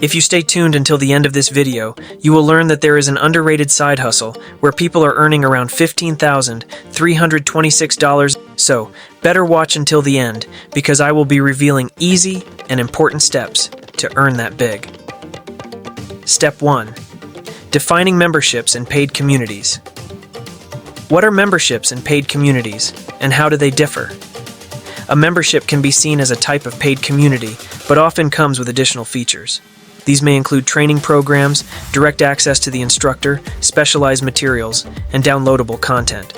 If you stay tuned until the end of this video, you will learn that there is an underrated side hustle where people are earning around $15,326. So, better watch until the end because I will be revealing easy and important steps to earn that big. Step 1. Defining memberships and paid communities. What are memberships and paid communities, and how do they differ? A membership can be seen as a type of paid community, but often comes with additional features. These may include training programs, direct access to the instructor, specialized materials, and downloadable content.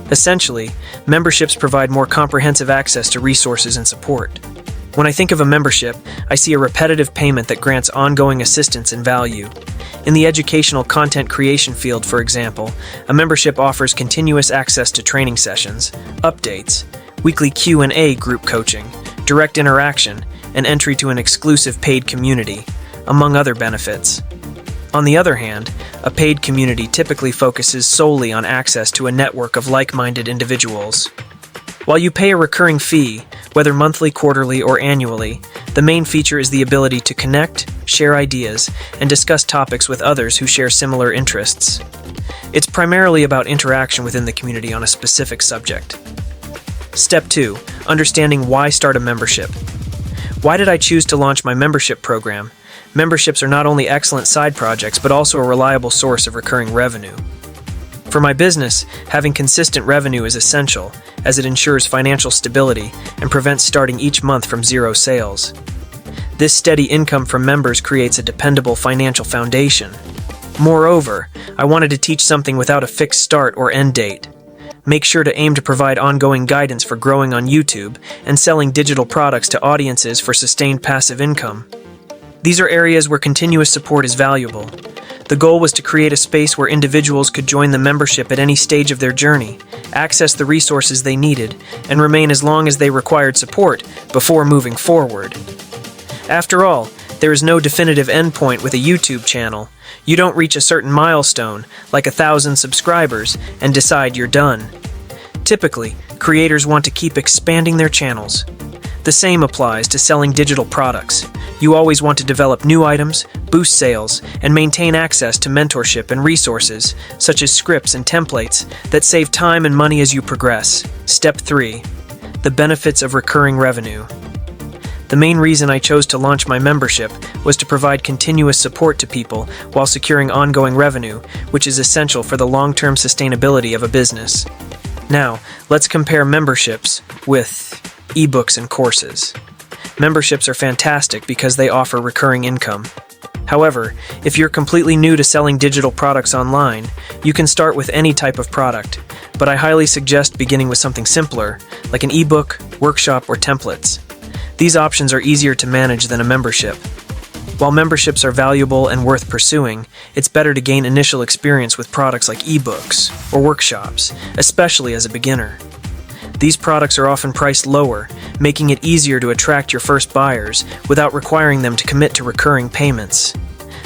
Essentially, memberships provide more comprehensive access to resources and support. When I think of a membership, I see a repetitive payment that grants ongoing assistance and value. In the educational content creation field, for example, a membership offers continuous access to training sessions, updates, weekly Q&A group coaching, direct interaction, and entry to an exclusive paid community, among other benefits. On the other hand, a paid community typically focuses solely on access to a network of like-minded individuals. While you pay a recurring fee, whether monthly, quarterly, or annually, the main feature is the ability to connect, share ideas, and discuss topics with others who share similar interests. It's primarily about interaction within the community on a specific subject. Step 2. Understanding why start a membership. Why did I choose to launch my membership program? Memberships are not only excellent side projects, but also a reliable source of recurring revenue. For my business, having consistent revenue is essential, as it ensures financial stability and prevents starting each month from zero sales. This steady income from members creates a dependable financial foundation. Moreover, I wanted to teach something without a fixed start or end date. Make sure to aim to provide ongoing guidance for growing on YouTube and selling digital products to audiences for sustained passive income. These are areas where continuous support is valuable. The goal was to create a space where individuals could join the membership at any stage of their journey, access the resources they needed, and remain as long as they required support before moving forward. After all, there is no definitive endpoint with a YouTube channel. You don't reach a certain milestone, like 1,000 subscribers, and decide you're done. Typically, creators want to keep expanding their channels. The same applies to selling digital products. You always want to develop new items, boost sales, and maintain access to mentorship and resources, such as scripts and templates, that save time and money as you progress. Step 3. The benefits of recurring revenue. The main reason I chose to launch my membership was to provide continuous support to people while securing ongoing revenue, which is essential for the long-term sustainability of a business. Now, let's compare memberships with ebooks and courses. Memberships are fantastic because they offer recurring income. However, if you're completely new to selling digital products online, you can start with any type of product, but I highly suggest beginning with something simpler, like an ebook, workshop, or templates. These options are easier to manage than a membership. While memberships are valuable and worth pursuing, it's better to gain initial experience with products like ebooks or workshops, especially as a beginner. These products are often priced lower, making it easier to attract your first buyers without requiring them to commit to recurring payments.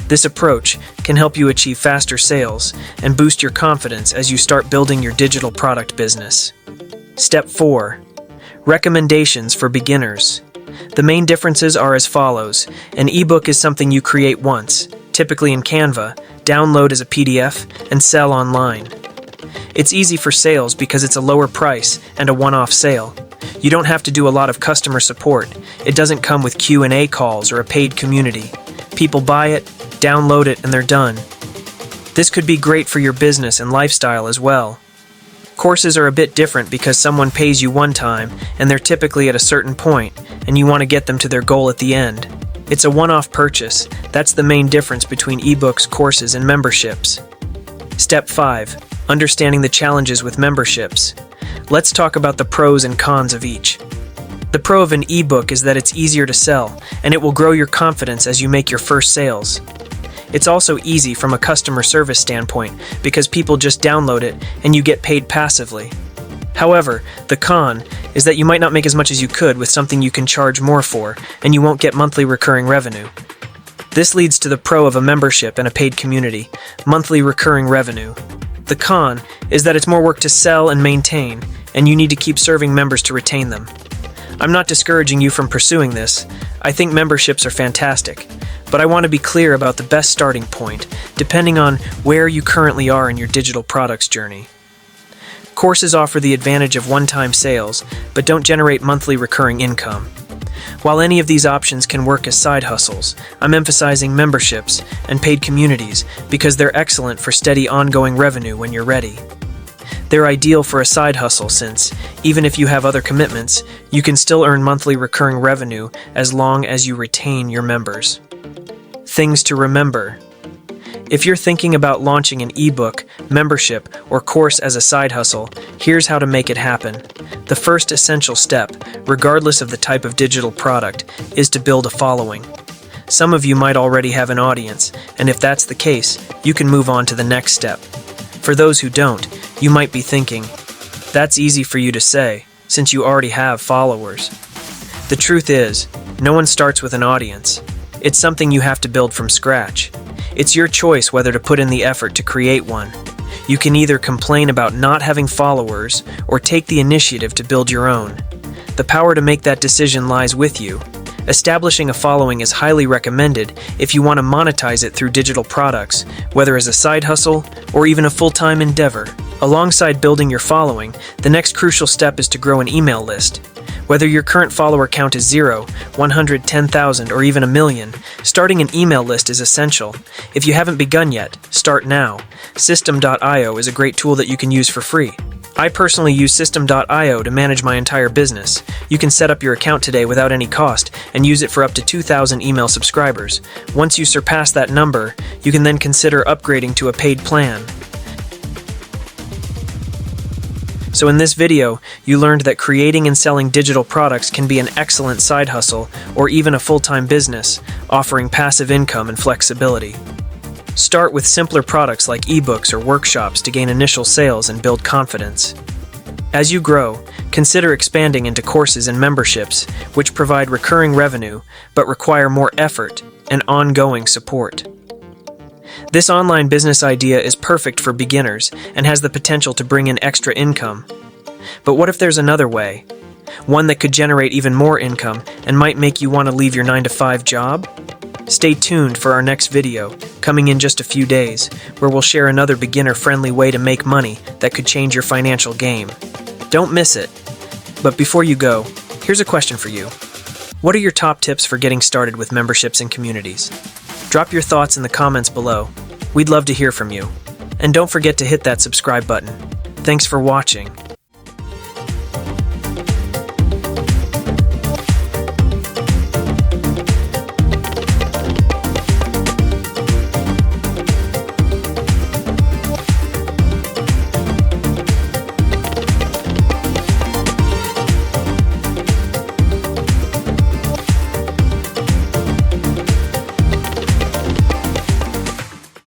This approach can help you achieve faster sales and boost your confidence as you start building your digital product business. Step 4. Recommendations for beginners. The main differences are as follows. An ebook is something you create once, typically in Canva, download as a PDF, and sell online. It's easy for sales because it's a lower price and a one-off sale. You don't have to do a lot of customer support. It doesn't come with Q&A calls or a paid community. People buy it, download it, and they're done. This could be great for your business and lifestyle as well. Courses are a bit different because someone pays you one time and they're typically at a certain point and you want to get them to their goal at the end. It's a one-off purchase. That's the main difference between ebooks, courses, and memberships. Step 5. Understanding the challenges with memberships. Let's talk about the pros and cons of each. The pro of an ebook is that it's easier to sell, and it will grow your confidence as you make your first sales. It's also easy from a customer service standpoint because people just download it and you get paid passively. However, the con is that you might not make as much as you could with something you can charge more for, and you won't get monthly recurring revenue. This leads to the pro of a membership and a paid community, monthly recurring revenue. The con is that it's more work to sell and maintain, and you need to keep serving members to retain them. I'm not discouraging you from pursuing this. I think memberships are fantastic, but I want to be clear about the best starting point, depending on where you currently are in your digital products journey. Courses offer the advantage of one-time sales, but don't generate monthly recurring income. While any of these options can work as side hustles, I'm emphasizing memberships and paid communities because they're excellent for steady ongoing revenue when you're ready. They're ideal for a side hustle since, even if you have other commitments, you can still earn monthly recurring revenue as long as you retain your members. Things to remember. If you're thinking about launching an ebook, membership, or course as a side hustle, here's how to make it happen. The first essential step, regardless of the type of digital product, is to build a following. Some of you might already have an audience, and if that's the case, you can move on to the next step. For those who don't, you might be thinking, that's easy for you to say, since you already have followers. The truth is, no one starts with an audience. It's something you have to build from scratch. It's your choice whether to put in the effort to create one. You can either complain about not having followers or take the initiative to build your own. The power to make that decision lies with you. Establishing a following is highly recommended if you want to monetize it through digital products, whether as a side hustle or even a full-time endeavor. Alongside building your following, the next crucial step is to grow an email list. Whether your current follower count is 0, 100, 10,000, or even 1,000,000, starting an email list is essential. If you haven't begun yet, start now. System.io is a great tool that you can use for free. I personally use System.io to manage my entire business. You can set up your account today without any cost and use it for up to 2,000 email subscribers. Once you surpass that number, you can then consider upgrading to a paid plan. So in this video, you learned that creating and selling digital products can be an excellent side hustle or even a full-time business, offering passive income and flexibility. Start with simpler products like ebooks or workshops to gain initial sales and build confidence. As you grow, consider expanding into courses and memberships, which provide recurring revenue but require more effort and ongoing support. This online business idea is perfect for beginners and has the potential to bring in extra income. But what if there's another way? One that could generate even more income and might make you want to leave your 9-to-5 job? Stay tuned for our next video, coming in just a few days, where we'll share another beginner-friendly way to make money that could change your financial game. Don't miss it. But before you go, here's a question for you. What are your top tips for getting started with memberships and communities? Drop your thoughts in the comments below. We'd love to hear from you. And don't forget to hit that subscribe button. Thanks for watching.